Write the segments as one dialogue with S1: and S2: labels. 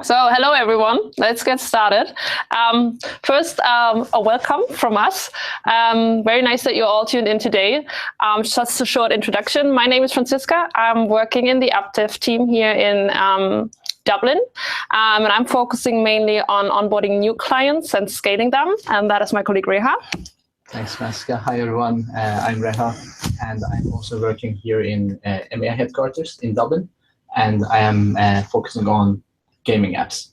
S1: So hello everyone, let's get started. First, a welcome from us. Very nice that you're all tuned in today. Just a short introduction. My name is Franziska. I'm working in the AppDev team here in Dublin, and I'm focusing mainly on onboarding new clients and scaling them, and that is my colleague Reha.
S2: Thanks, Franziska. Hi everyone, I'm Reha, and I'm also working here in EMEA headquarters in Dublin, and I am focusing on gaming apps.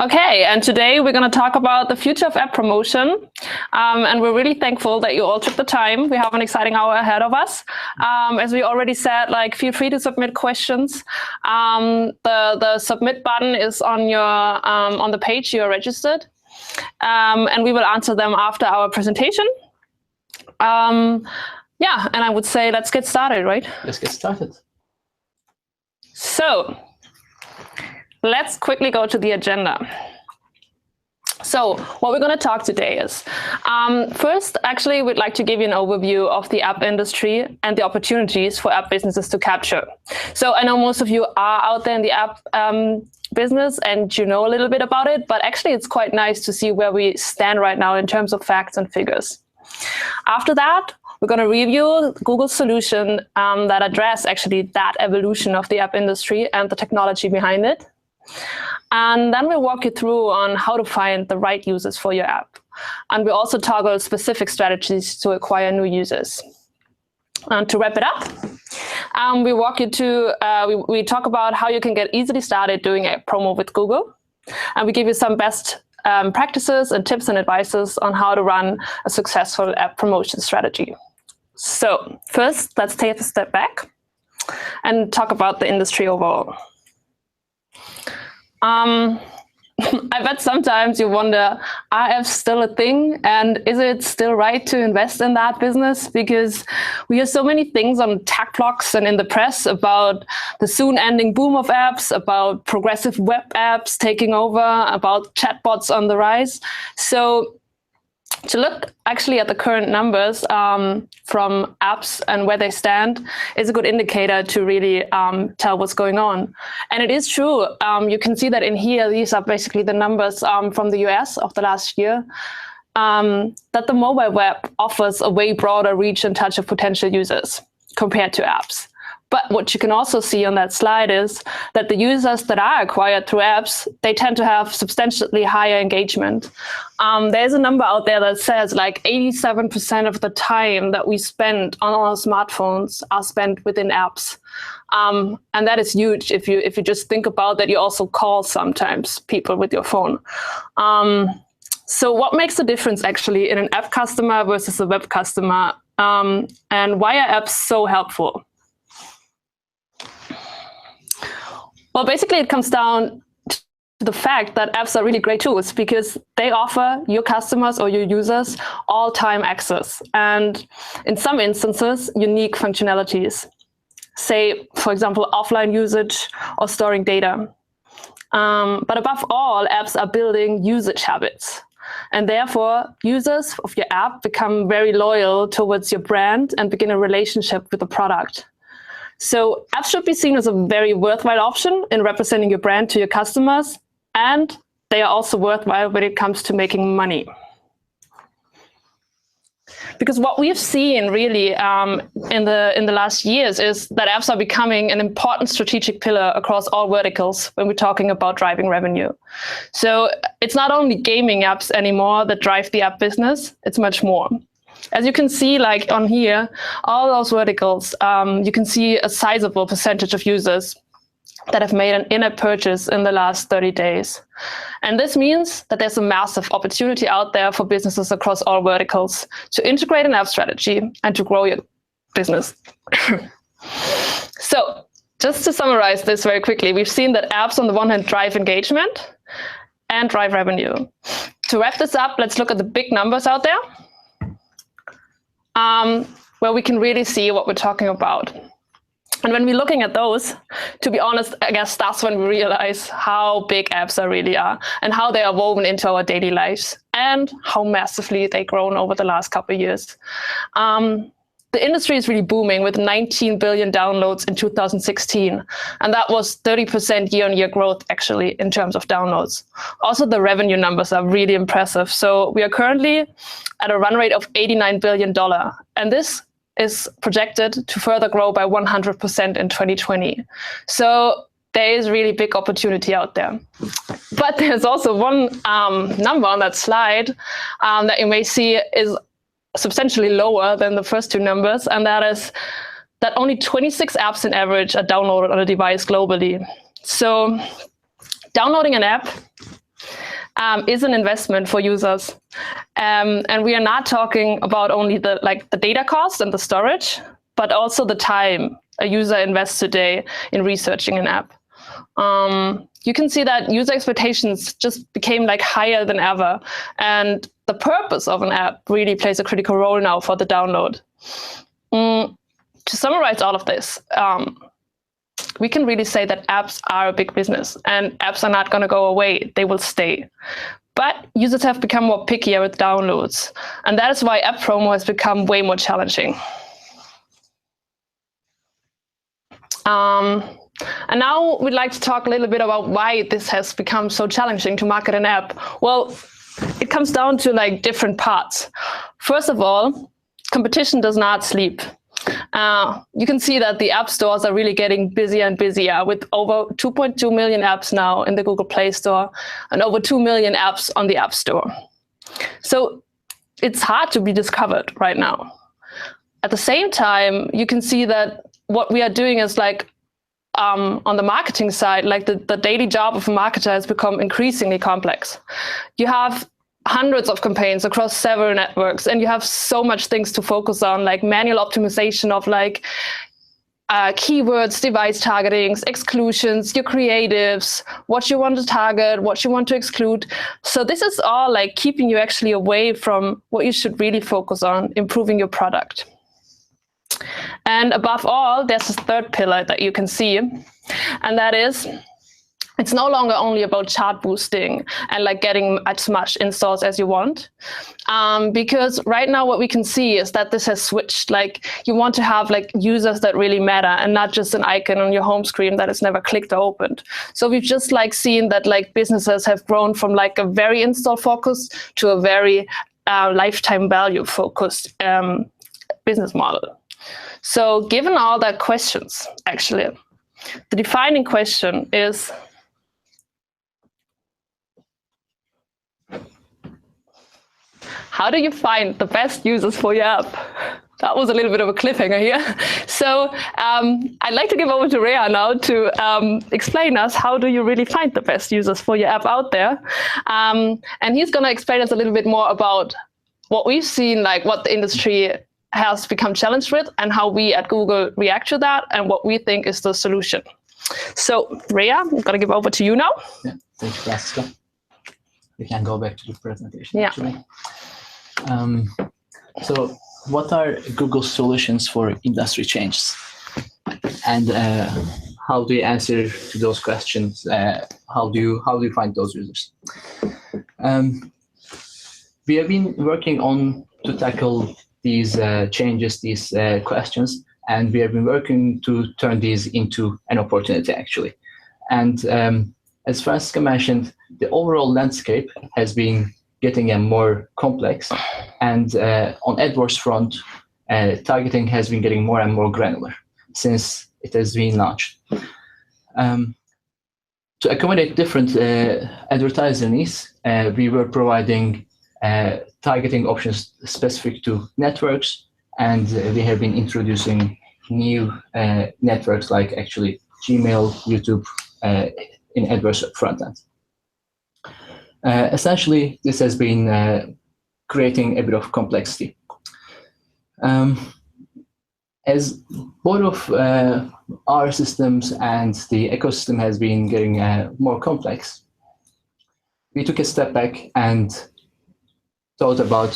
S1: Okay, and today we're going to talk about the future of app promotion, and we're really thankful that you all took the time. We have an exciting hour ahead of us. As we already said, feel free to submit questions. The submit button is on your on the page you're registered, and we will answer them after our presentation. Yeah, and I would say let's get started, right?
S2: Let's get started.
S1: So let's quickly go to the agenda. So what we're going to talk today is, first, actually, we'd like to give you an overview of the app industry and the opportunities for app businesses to capture. So I know most of you are out there in the app business and you know a little bit about it, but actually it's quite nice to see where we stand right now in terms of facts and figures. After that, we're going to review Google's solution that address actually that evolution of the app industry and the technology behind it. And then we'll walk you through on how to find the right users for your app. And we also toggle specific strategies to acquire new users. And to wrap it up, we walk you to, we talk about how you can get easily started doing app promo with Google. And we give you some best practices and tips and advices on how to run a successful app promotion strategy. So first, let's take a step back and talk about the industry overall. I bet sometimes you wonder, are apps still a thing? And is it still right to invest in that business? Because we hear so many things on tech blogs and in the press about the soon ending boom of apps, about progressive web apps taking over, about chatbots on the rise. So to look actually at the current numbers from apps and where they stand is a good indicator to really tell what's going on. And it is true. You can see that in here, these are basically the numbers from the US of the last year, that the mobile web offers a way broader reach and touch of potential users compared to apps. But what you can also see on that slide is that the users that are acquired through apps, they tend to have substantially higher engagement. There's a number out there that says 87% of the time that we spend on our smartphones are spent within apps. And that is huge if you just think about that you also call sometimes people with your phone. So what makes the difference actually in an app customer versus a web customer? And why are apps so helpful? Well, basically, it comes down to the fact that apps are really great tools because they offer your customers or your users all-time access and, in some instances, unique functionalities. Say, for example, offline usage or storing data. But above all, apps are building usage habits. And therefore, users of your app become very loyal towards your brand and begin a relationship with the product. So apps should be seen as a very worthwhile option in representing your brand to your customers, and they are also worthwhile when it comes to making money. Because what we've seen really in the last years is that apps are becoming an important strategic pillar across all verticals when we're talking about driving revenue. So it's not only gaming apps anymore that drive the app business, it's much more. As you can see, on here, all those verticals, you can see a sizable percentage of users that have made an in-app purchase in the last 30 days. And this means that there's a massive opportunity out there for businesses across all verticals to integrate an app strategy and to grow your business. So just to summarize this very quickly, we've seen that apps on the one hand drive engagement and drive revenue. To wrap this up, let's look at the big numbers out there. Where we can really see what we're talking about. And when we're looking at those, to be honest, I guess that's when we realize how big apps really are and how they are woven into our daily lives and how massively they've grown over the last couple of years. the industry is really booming with 19 billion downloads in 2016. And that was 30% year-on-year growth, actually, in terms of downloads. Also, the revenue numbers are really impressive. So we are currently at a run rate of $89 billion. And this is projected to further grow by 100% in 2020. So there is really big opportunity out there. But there's also one number on that slide that you may see is substantially lower than the first two numbers, and that is that only 26 apps in average are downloaded on a device globally. So downloading an app is an investment for users. And we are not talking about only the data cost and the storage, but also the time a user invests today in researching an app. You can see that user expectations just became higher than ever. And the purpose of an app really plays a critical role now for the download. To summarize all of this, we can really say that apps are a big business, and apps are not going to go away. They will stay. But users have become more pickier with downloads. And that is why app promo has become way more challenging. And now we'd like to talk a little bit about why this has become so challenging to market an app. Well, it comes down to different parts. First of all, competition does not sleep. You can see that the app stores are really getting busier and busier, with over 2.2 million apps now in the Google Play Store and over 2 million apps on the App Store. So it's hard to be discovered right now. At the same time, you can see that what we are doing is on the marketing side, the daily job of a marketer has become increasingly complex. You have hundreds of campaigns across several networks, and you have so much things to focus on, like manual optimization of keywords, device targetings, exclusions, your creatives, what you want to target, what you want to exclude. So this is all keeping you actually away from what you should really focus on, improving your product. And above all, there's a third pillar that you can see, and that is it's no longer only about chart boosting and getting as much installs as you want, because right now what we can see is that this has switched. You want to have users that really matter and not just an icon on your home screen that is never clicked or opened. So we've just seen that businesses have grown from a very install focused to a very lifetime value focused business model. So given all that questions, actually, the defining question is, how do you find the best users for your app? That was a little bit of a cliffhanger here. So I'd like to give over to Reha now to explain us how do you really find the best users for your app out there. And he's going to explain us a little bit more about what we've seen, what the industry has become challenged with and how we at Google react to that and what we think is the solution. So Reha, I'm going to give over to you now.
S2: Yeah, thank you, Franziska. We can go back to the presentation,
S1: yeah.
S2: Actually. So what are Google's solutions for industry changes? And how do you answer to those questions? How do you find those users? We have been working on to tackle these changes, these questions, and we have been working to turn these into an opportunity, actually. And as Franziska mentioned, the overall landscape has been getting more complex, and on AdWords front, targeting has been getting more and more granular since it has been launched. To accommodate different advertiser needs, we were providing targeting options specific to networks, and we have been introducing new networks like actually Gmail, YouTube in AdWords front end. Essentially, this has been creating a bit of complexity. As both of our systems and the ecosystem has been getting more complex, we took a step back and thought about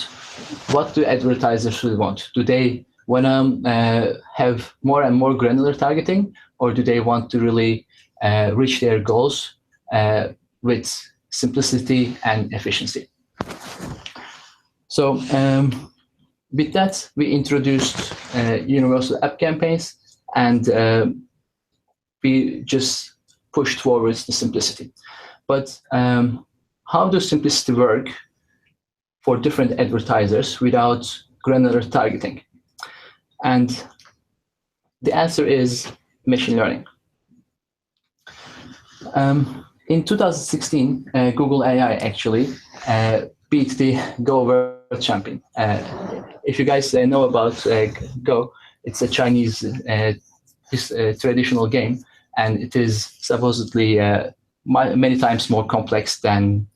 S2: what do advertisers really want. Do they want to have more and more granular targeting, or do they want to really reach their goals with simplicity and efficiency? So with that, we introduced universal app campaigns, and we just pushed towards the simplicity. But how does simplicity work for different advertisers without granular targeting? And the answer is machine learning. In 2016, Google AI actually beat the Go World Champion. If you guys know about Go, it's a Chinese traditional game, and it is supposedly many times more complex than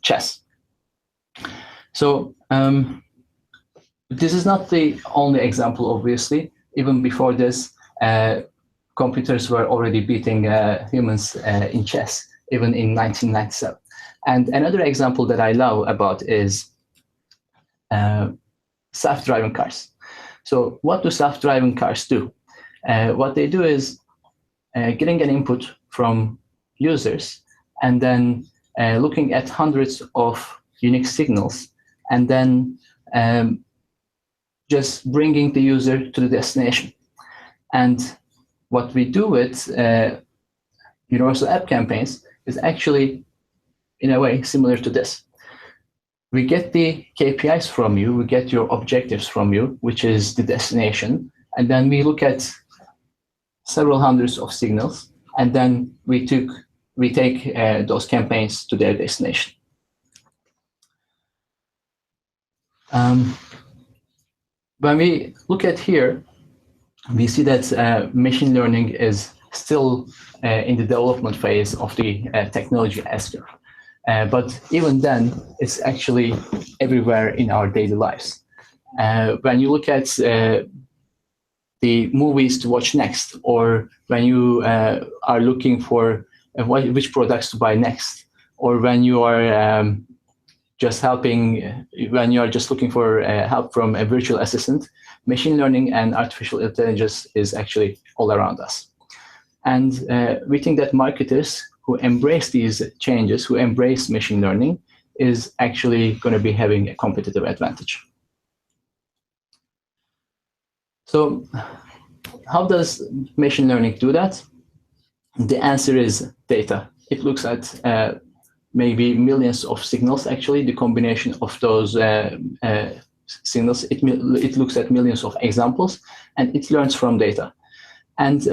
S2: chess. So this is not the only example, obviously. Even before this, computers were already beating humans in chess, even in 1997. And another example that I love about is self-driving cars. So what do self-driving cars do? What they do is getting an input from users and then looking at hundreds of unique signals and then just bringing the user to the destination. And what we do with universal app campaigns is actually, in a way, similar to this. We get the KPIs from you, we get your objectives from you, which is the destination, and then we look at several hundreds of signals, and then we take those campaigns to their destination. When we look at here, we see that machine learning is still in the development phase of the technology S-curve. But even then, it's actually everywhere in our daily lives. When you look at the movies to watch next, or when you are looking for which products to buy next, or when you are just looking for help from a virtual assistant, machine learning and artificial intelligence is actually all around us. And we think that marketers who embrace these changes, who embrace machine learning, is actually going to be having a competitive advantage. So how does machine learning do that? The answer is data. It looks at maybe millions of signals, actually, the combination of those signals. It looks at millions of examples, and it learns from data. And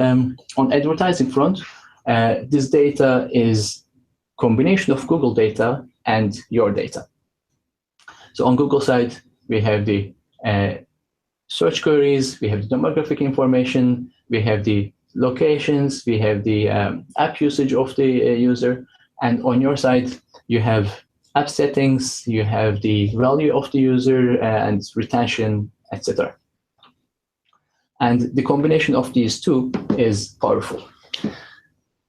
S2: on advertising front, this data is combination of Google data and your data. So on Google side, we have the search queries, we have the demographic information, we have the locations, we have the app usage of the user, and on your side, you have app settings, you have the value of the user and retention, etc. And the combination of these two is powerful.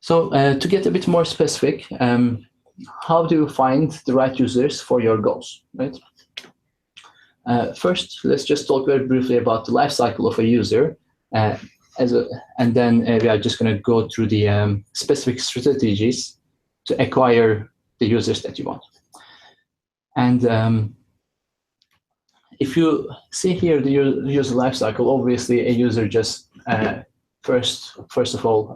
S2: So to get a bit more specific, how do you find the right users for your goals, right? First, let's just talk very briefly about the life cycle of a user, and then we are just going to go through the specific strategies to acquire the users that you want. And if you see here the user life cycle, obviously a user just first of all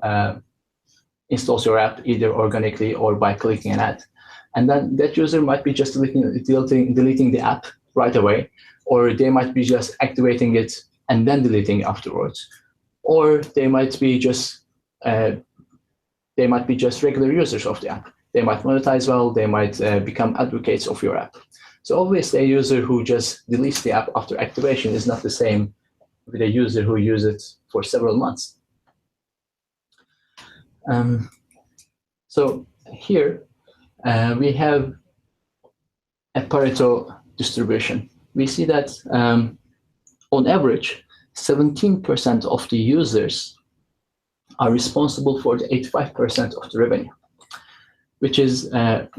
S2: installs your app either organically or by clicking an ad, and then that user might be just deleting the app right away, or they might be just activating it and then deleting afterwards, or they might be just regular users of the app. They might monetize well, they might become advocates of your app. So obviously a user who just deletes the app after activation is not the same with a user who uses it for several months. So here we have a Pareto distribution. We see that on average, 17% of the users are responsible for the 85% of the revenue, which is a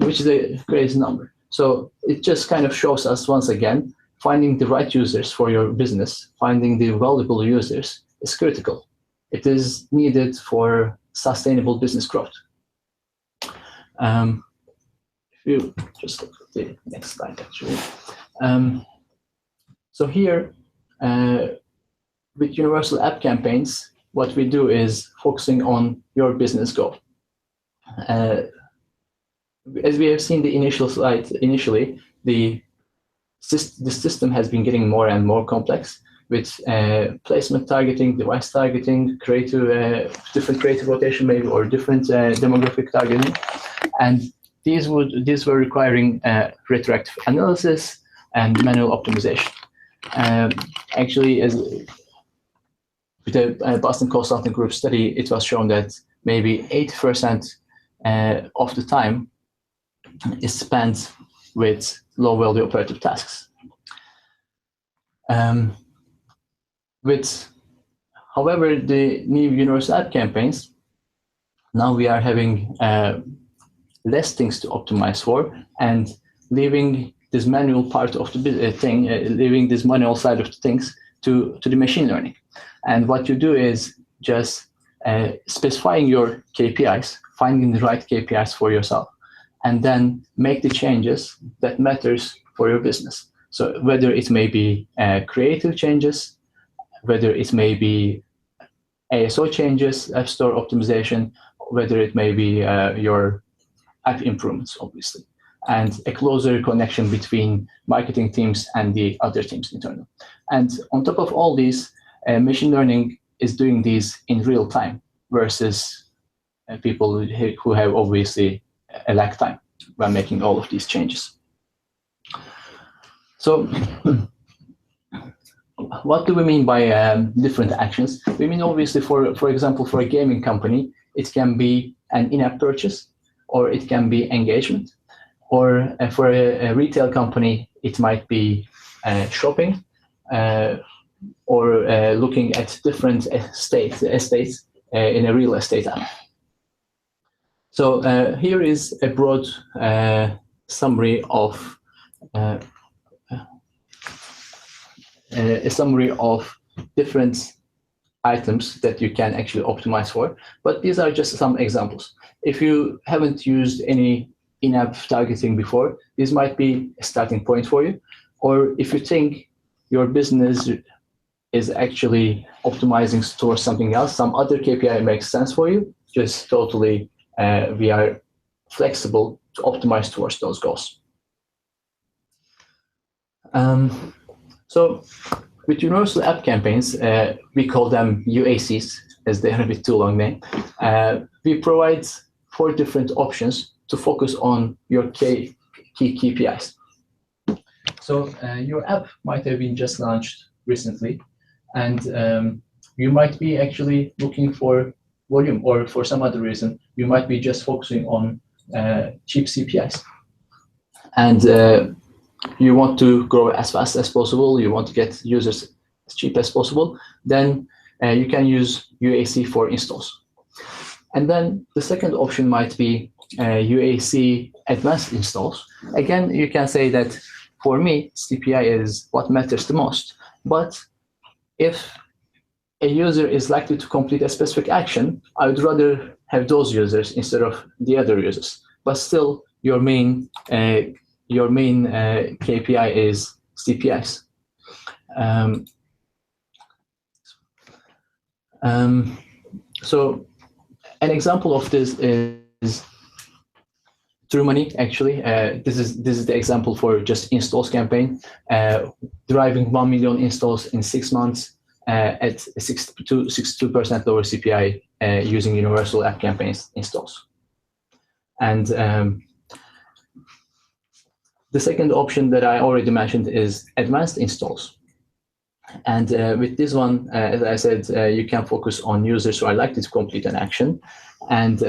S2: crazy number. So it just kind of shows us once again, finding the right users for your business, finding the valuable users is critical. It is needed for sustainable business growth. If you just look at the next slide, actually. So here, with universal app campaigns, what we do is focusing on your business goal. As we have seen the initial slide, initially, the system has been getting more and more complex with placement targeting, device targeting, different creative rotation maybe, or different demographic targeting. And these were requiring retroactive analysis and manual optimization. Actually, with the Boston Consulting Group study, it was shown that maybe 80% of the time is spent with low-value operative tasks. However, the new universal app campaigns, now we are having less things to optimize for and leaving this manual part of the thing, leaving this manual side of the things to the machine learning. And what you do is just specifying your KPIs, finding the right KPIs for yourself, and then make the changes that matters for your business. So whether it may be creative changes, whether it may be ASO changes, App Store optimization, whether it may be your app improvements, obviously, and a closer connection between marketing teams and the other teams internally. And on top of all these, machine learning is doing these in real time versus people who have obviously a lag time when making all of these changes. So what do we mean by different actions? We mean obviously, for example, for a gaming company, it can be an in-app purchase, or it can be engagement, or for a retail company, it might be shopping, or looking at different estates in a real estate app. So here is a broad summary of different items that you can actually optimize for. But these are just some examples. If you haven't used any in-app targeting before, this might be a starting point for you. Or if you think your business is actually optimizing towards something else, some other KPI makes sense for you, just totally, we are flexible to optimize towards those goals. So with universal app campaigns, we call them UACs, as they are a bit too long name. We provide 4 different options to focus on your key KPIs. So your app might have been just launched recently, and you might be actually looking for volume, or for some other reason, you might be just focusing on cheap CPIs. And you want to grow as fast as possible, you want to get users as cheap as possible, then you can use UAC for installs. And then the second option might be UAC advanced installs. Again, you can say that for me, CPI is what matters the most. But if a user is likely to complete a specific action, I would rather have those users instead of the other users. But still, your main KPI is CPIs. So an example of this is True Money. Actually, this is the example for just installs campaign, driving 1 million installs in 6 months at 62% lower CPI using universal app campaigns installs. And the second option that I already mentioned is advanced installs. And with this one, as I said, you can focus on users who are likely to complete an action. And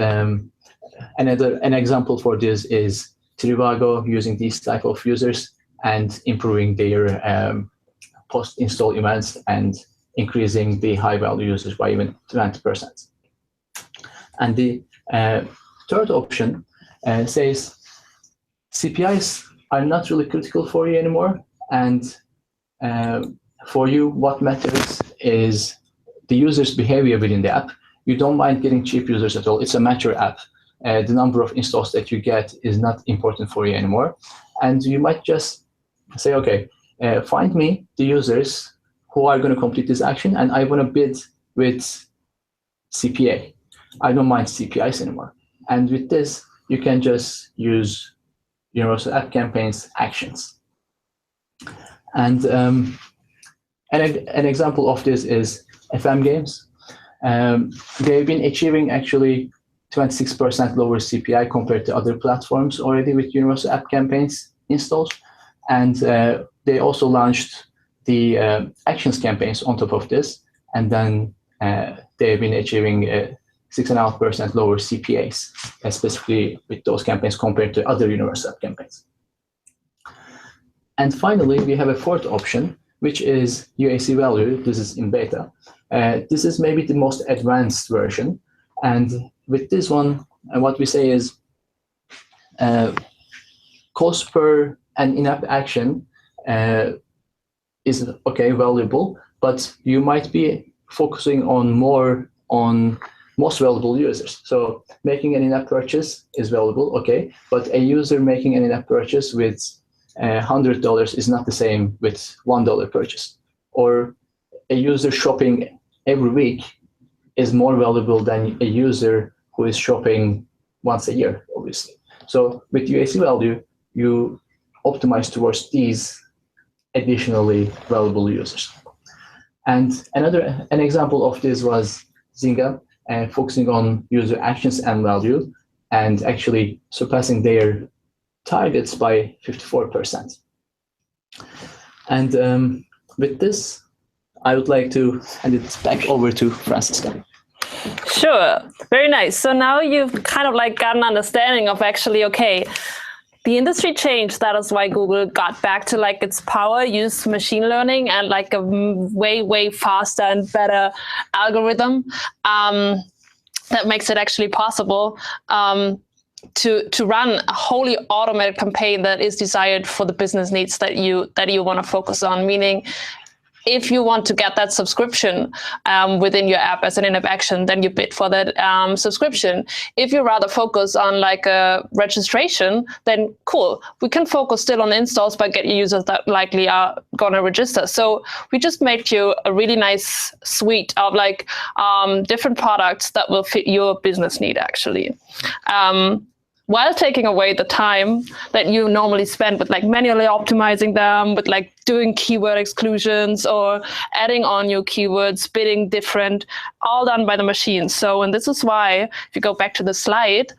S2: an example for this is Trivago, using these type of users and improving their post-install events and increasing the high-value users by even 20%. And the third option says CPIs are not really critical for you anymore, and for you, what matters is the user's behavior within the app. You don't mind getting cheap users at all. It's a mature app. The number of installs that you get is not important for you anymore. And you might just say, okay, find me the users who are going to complete this action, and I want to bid with CPA. I don't mind CPIs anymore. And with this, you can just use Universal App Campaign's actions. And an example of this is FM Games. They've been achieving actually 26% lower CPI compared to other platforms already with Universal App Campaigns installed. And they also launched the actions campaigns on top of this. And then they've been achieving 6.5% lower CPAs, specifically with those campaigns compared to other Universal App Campaigns. And finally, we have a fourth option, which is UAC value. This is in beta. This is maybe the most advanced version. And with this one, what we say is cost per an in-app action is okay, valuable, but you might be focusing on more on most valuable users. So making an in-app purchase is valuable, okay, but a user making an in-app purchase with $100 is not the same with $1 purchase. Or a user shopping every week is more valuable than a user who is shopping once a year, obviously. So with UAC value, you optimize towards these additionally valuable users. And an example of this was Zynga, focusing on user actions and value, and actually surpassing their targets by 54%. And with this, I would like to hand it back over to Franziska.
S1: Sure, very nice. So now you've kind of like got an understanding of actually, okay, the industry changed. That is why Google got back to like its power, used machine learning and like a way faster and better algorithm that makes it actually possible to run a wholly automated campaign that is desired for the business needs that you want to focus on. Meaning, if you want to get that subscription within your app as an in-app action, then you bid for that subscription. If you rather focus on like a registration, then cool. We can focus still on installs, but get users that likely are going to register. So we just made you a really nice suite of like different products that will fit your business need actually. While taking away the time that you normally spend with like manually optimizing them, with like doing keyword exclusions or adding on new keywords, bidding different, all done by the machine. So, and this is why, if you go back to the slide,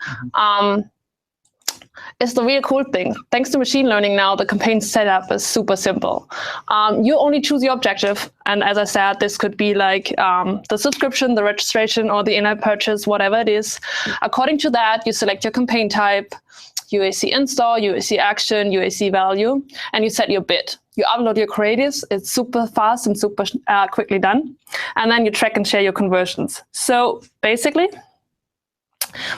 S1: it's the real cool thing. Thanks to machine learning now, the campaign setup is super simple. You only choose your objective. And as I said, this could be like the subscription, the registration, or the in-app purchase, whatever it is. According to that, you select your campaign type, UAC install, UAC action, UAC value, and you set your bid. You upload your creatives. It's super fast and super quickly done. And then you track and share your conversions. So basically,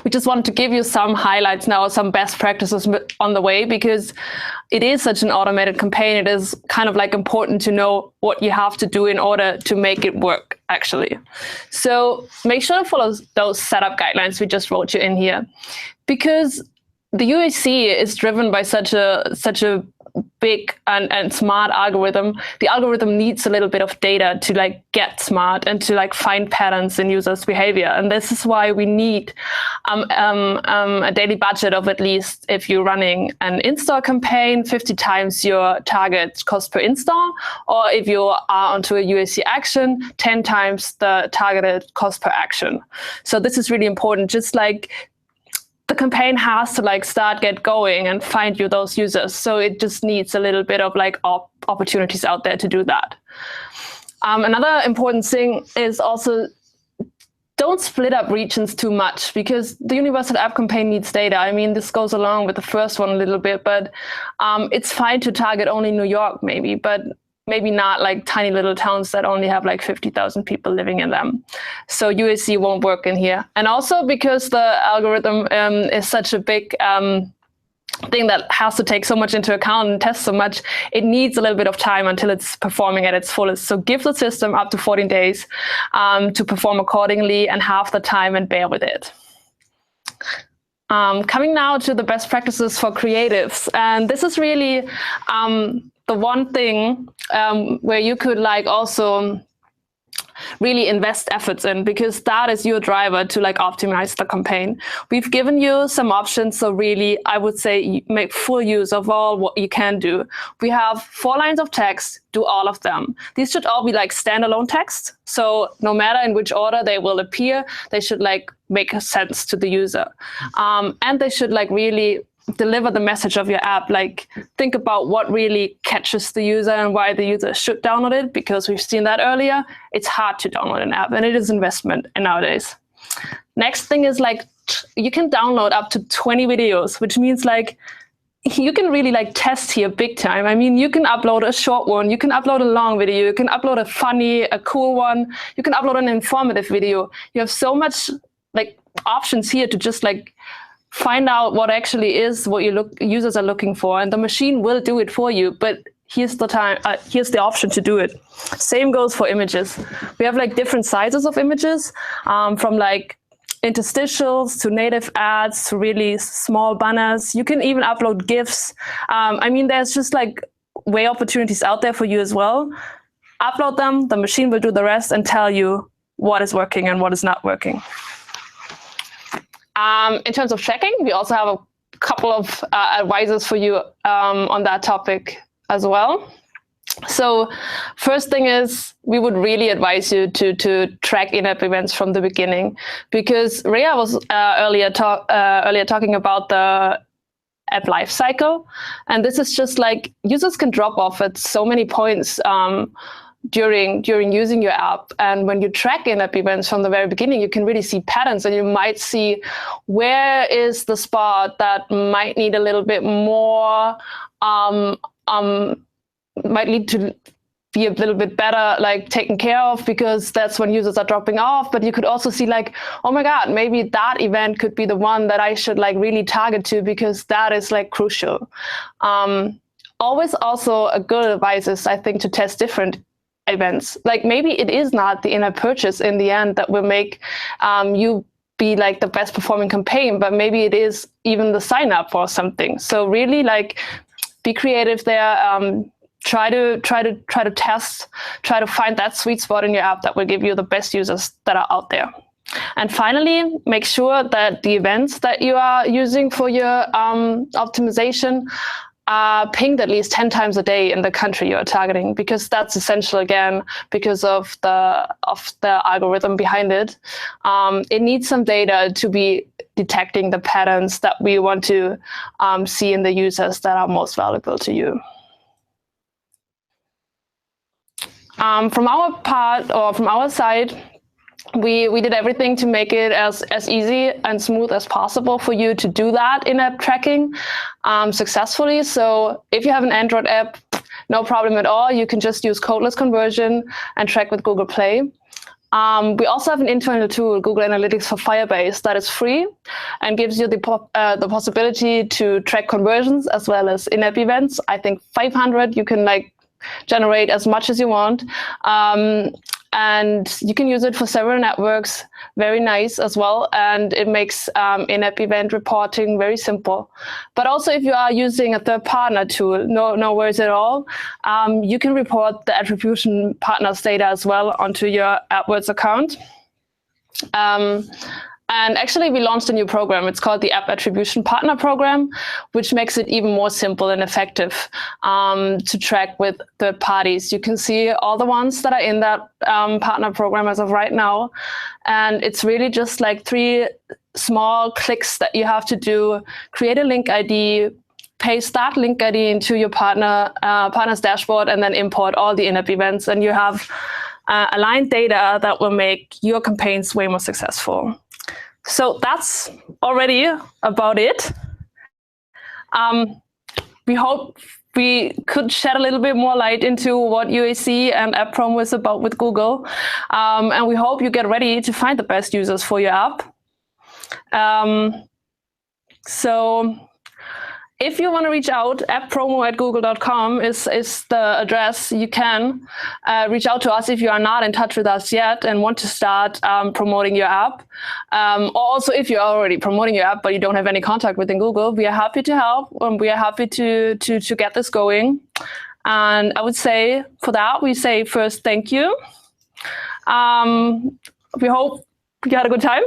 S1: we just wanted to give you some highlights now, some best practices on the way, because it is such an automated campaign. It is kind of like important to know what you have to do in order to make it work, actually. So make sure to follow those setup guidelines we just wrote you in here, because the UAC is driven by such a big and smart algorithm. The algorithm needs a little bit of data to like get smart and to like find patterns in users' behavior. And this is why we need a daily budget of at least, if you're running an install campaign, 50 times your target cost per install, or if you are onto a UAC action, 10 times the targeted cost per action. So this is really important. Just like the campaign has to like get going and find you those users. So it just needs a little bit of like opportunities out there to do that. Another important thing is also don't split up regions too much, because the Universal App Campaign needs data. I mean, this goes along with the first one a little bit, but it's fine to target only New York maybe, but maybe not like tiny little towns that only have like 50,000 people living in them. So UAC won't work in here. And also because the algorithm is such a big thing that has to take so much into account and test so much, it needs a little bit of time until it's performing at its fullest. So give the system up to 14 days to perform accordingly, and half the time, and bear with it. Coming now to the best practices for creatives. And this is really the one thing where you could like also really invest efforts in, because that is your driver to like optimize the campaign. We've given you some options, so really I would say make full use of all what you can do. We have 4 lines of text, do all of them. These should all be like standalone text, so no matter in which order they will appear, they should like make sense to the user, and they should like really deliver the message of your app. Like, think about what really catches the user and why the user should download it, because we've seen that earlier. It's hard to download an app, and it is investment nowadays. Next thing is like, you can download up to 20 videos, which means like you can really like test here big time. I mean, you can upload a short one, you can upload a long video, you can upload a funny, a cool one, you can upload an informative video. You have so much like options here to just like find out what actually is what users are looking for, and the machine will do it for you. But here's the option to do it. Same goes for images. We have like different sizes of images, from like interstitials to native ads to really small banners. You can even upload GIFs. I mean, there's just like way opportunities out there for you as well. Upload them, the machine will do the rest and tell you what is working and what is not working. In terms of tracking, we also have a couple of advices for you on that topic as well. So first thing is, we would really advise you to track in-app events from the beginning, because Reha was earlier talking about the app lifecycle, and this is just like users can drop off at so many points during using your app. And when you track in-app events from the very beginning, you can really see patterns, and you might see where is the spot that might need a little bit more, might need to be a little bit better like taken care of, because that's when users are dropping off. But you could also see like, oh my God, maybe that event could be the one that I should like really target to, because that is like crucial. Always also a good advice is, I think, to test different events. Like, maybe it is not the in-app purchase in the end that will make you be like the best performing campaign, but maybe it is even the sign up for something. So really like be creative there. Try to test, try to find that sweet spot in your app that will give you the best users that are out there. And finally, make sure that the events that you are using for your optimization are pinged at least 10 times a day in the country you're targeting, because that's essential, again, because of the algorithm behind it. It needs some data to be detecting the patterns that we want to see in the users that are most valuable to you. From our part, or from our side, we did everything to make it as easy and smooth as possible for you to do that in-app tracking successfully. So if you have an Android app, no problem at all. You can just use codeless conversion and track with Google Play. We also have an internal tool, Google Analytics for Firebase, that is free and gives you the possibility to track conversions as well as in-app events. I think 500, you can like generate as much as you want. And you can use it for several networks, very nice as well. And it makes in-app event reporting very simple. But also, if you are using a third partner tool, no worries at all. You can report the attribution partners data as well onto your AppWords account. And actually, we launched a new program. It's called the App Attribution Partner Program, which makes it even more simple and effective to track with third parties. You can see all the ones that are in that partner program as of right now. And it's really just like 3 small clicks that you have to do. Create a link ID, paste that link ID into your partner's dashboard, and then import all the in-app events. And you have aligned data that will make your campaigns way more successful. So that's already about it. We hope we could shed a little bit more light into what UAC and App Promo is about with Google. And we hope you get ready to find the best users for your app. So if you want to reach out, apppromo@google.com is the address. You can reach out to us if you are not in touch with us yet and want to start promoting your app. Or also, if you're already promoting your app but you don't have any contact within Google, we are happy to help, and we are happy to get this going. And I would say for that, we say first, thank you. We hope you had a good time.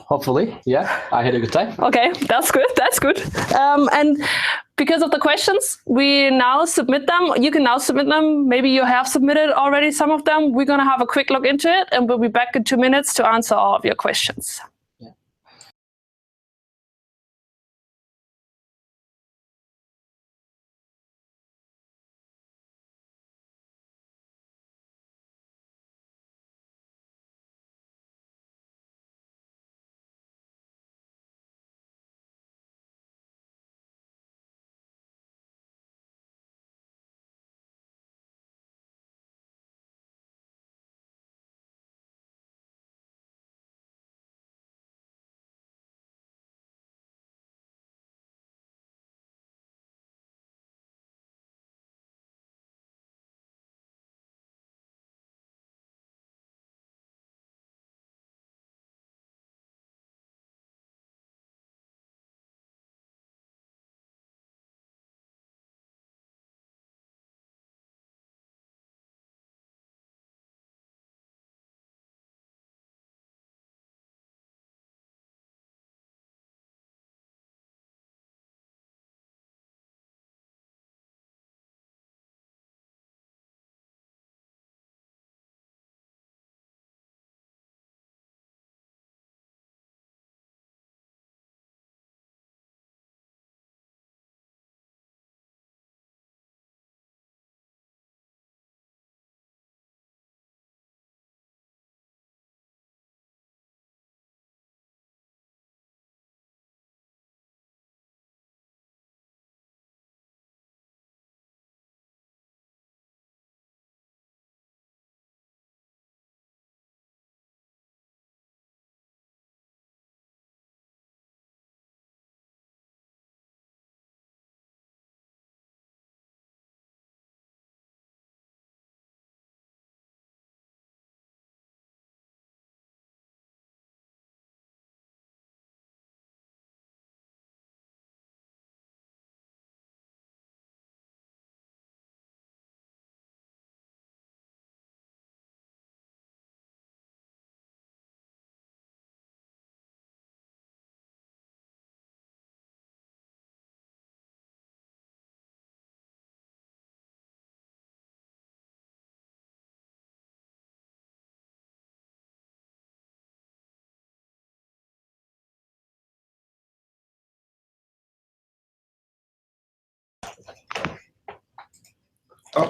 S2: Hopefully, yeah, I had a good time.
S1: Okay, that's good, that's good. And because of the questions, we now submit them. You can now submit them. Maybe you have submitted already some of them. We're gonna have a quick look into it and we'll be back in 2 minutes to answer all of your questions.
S2: Yeah.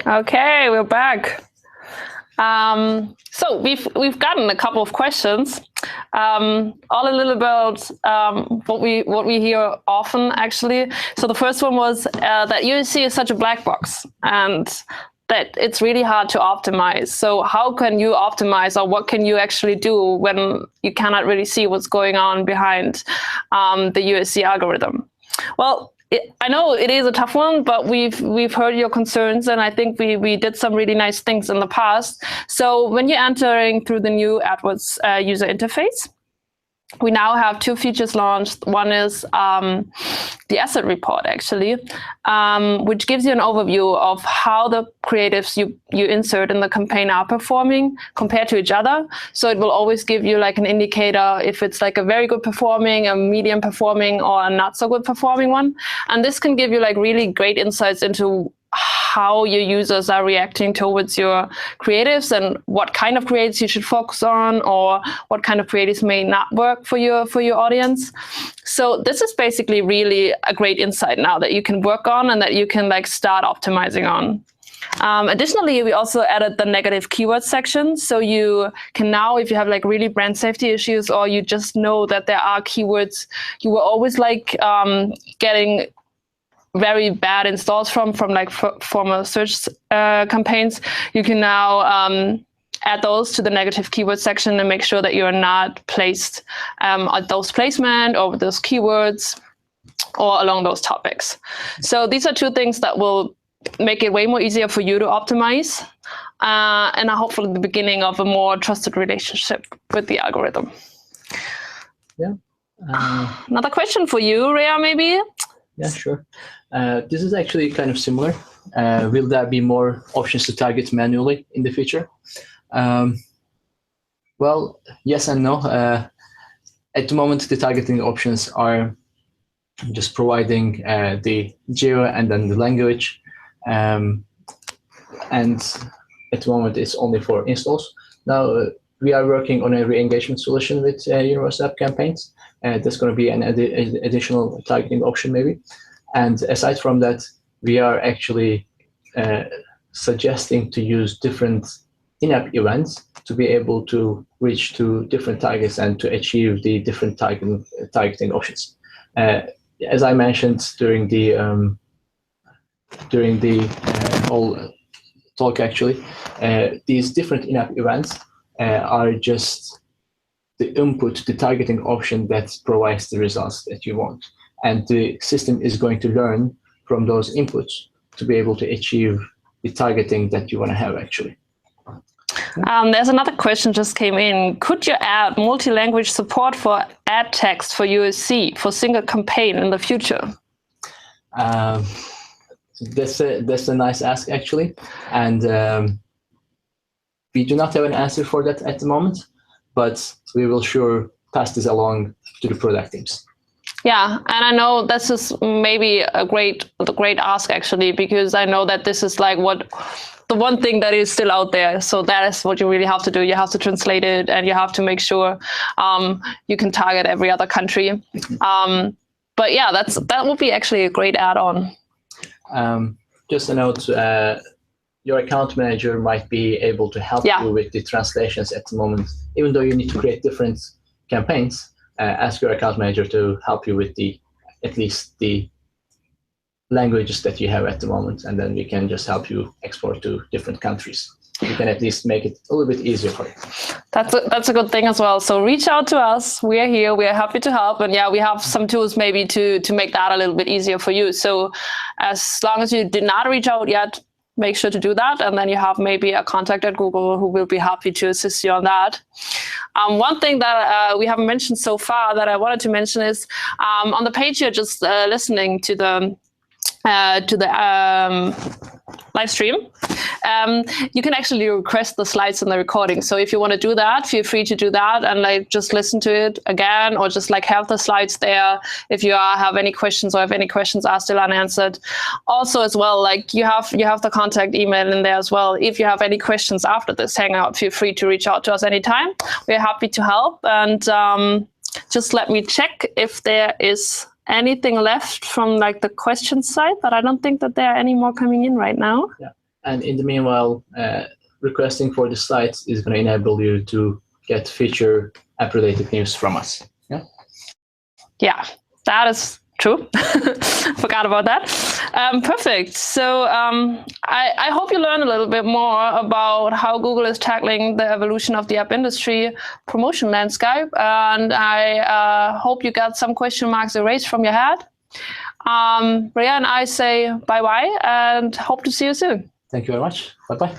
S1: Okay, we're back. So we've gotten a couple of questions, all a little about what we hear often actually. So the first one was that USC is such a black box and that it's really hard to optimize. So how can you optimize, or what can you actually do when you cannot really see what's going on behind the USC algorithm? Well, I know it is a tough one, but we've heard your concerns, and I think we did some really nice things in the past. So when you're entering through the new AdWords user interface, we now have 2 features launched. One is the asset report, actually, which gives you an overview of how the creatives you insert in the campaign are performing compared to each other. So it will always give you like an indicator if it's like a very good performing, a medium performing, or a not so good performing one. And this can give you like really great insights into how your users are reacting towards your creatives and what kind of creatives you should focus on, or what kind of creatives may not work for your audience. So this is basically really a great insight now that you can work on and that you can like start optimizing on. Additionally, we also added the negative keyword section. So you can now, if you have like really brand safety issues, or you just know that there are keywords you were always like getting very bad installs from like former search campaigns, you can now add those to the negative keyword section and make sure that you are not placed at those placement or those keywords or along those topics. So these are 2 things that will make it way more easier for you to optimize and are hopefully the beginning of a more trusted relationship with the algorithm.
S2: Yeah.
S1: Another question for you, Reha, maybe.
S2: Yeah, sure. This is actually kind of similar. Will there be more options to target manually in the future? Well, yes and no. At the moment, the targeting options are just providing the geo and then the language. And at the moment, it's only for installs. Now, we are working on a re-engagement solution with Universal App Campaigns. That's going to be an additional targeting option maybe. And aside from that, we are actually suggesting to use different in-app events to be able to reach to different targets and to achieve the different targeting options. As I mentioned during the whole talk, actually, these different in-app events are just the input, the targeting option that provides the results that you want. And the system is going to learn from those inputs to be able to achieve the targeting that you want to have, actually.
S1: There's another question just came in. Could you add multi-language support for ad text for USC for single campaign in the future?
S2: That's a nice ask, actually. And we do not have an answer for that at the moment, but we will sure pass this along to the product teams.
S1: Yeah, and I know this is maybe a great ask, actually, because I know that this is like the one thing that is still out there. So that is what you really have to do. You have to translate it, and you have to make sure you can target every other country. But yeah, that would be actually a great add-on.
S2: Just a note, your account manager might be able to help you with the translations at the moment. Even though you need to create different campaigns, ask your account manager to help you with at least the languages that you have at the moment, and then we can just help you export to different countries. We can at least make it a little bit easier for you.
S1: That's a good thing as well. So reach out to us. We are here. We are happy to help. And yeah, we have some tools maybe to make that a little bit easier for you. So as long as you did not reach out yet, make sure to do that. And then you have maybe a contact at Google who will be happy to assist you on that. One thing that we haven't mentioned so far that I wanted to mention is on the page you're just listening to the live stream, you can actually request the slides in the recording. So if you want to do that, feel free to do that and like just listen to it again, or just like have the slides there if you have any questions, or if any questions are still unanswered. Also as well, like you have the contact email in there as well. If you have any questions after this hangout, feel free to reach out to us anytime. We're happy to help. And just let me check if there is anything left from like the question side, but I don't think that there are any more coming in right now.
S2: Yeah, and in the meanwhile, requesting for the slides is going to enable you to get future app-related news from us.
S1: Yeah, that is true. Forgot about that. Perfect. So I hope you learned a little bit more about how Google is tackling the evolution of the app industry promotion landscape. And I hope you got some question marks erased from your head. Reha and I say bye-bye and hope to see you soon.
S2: Thank you very much. Bye-bye.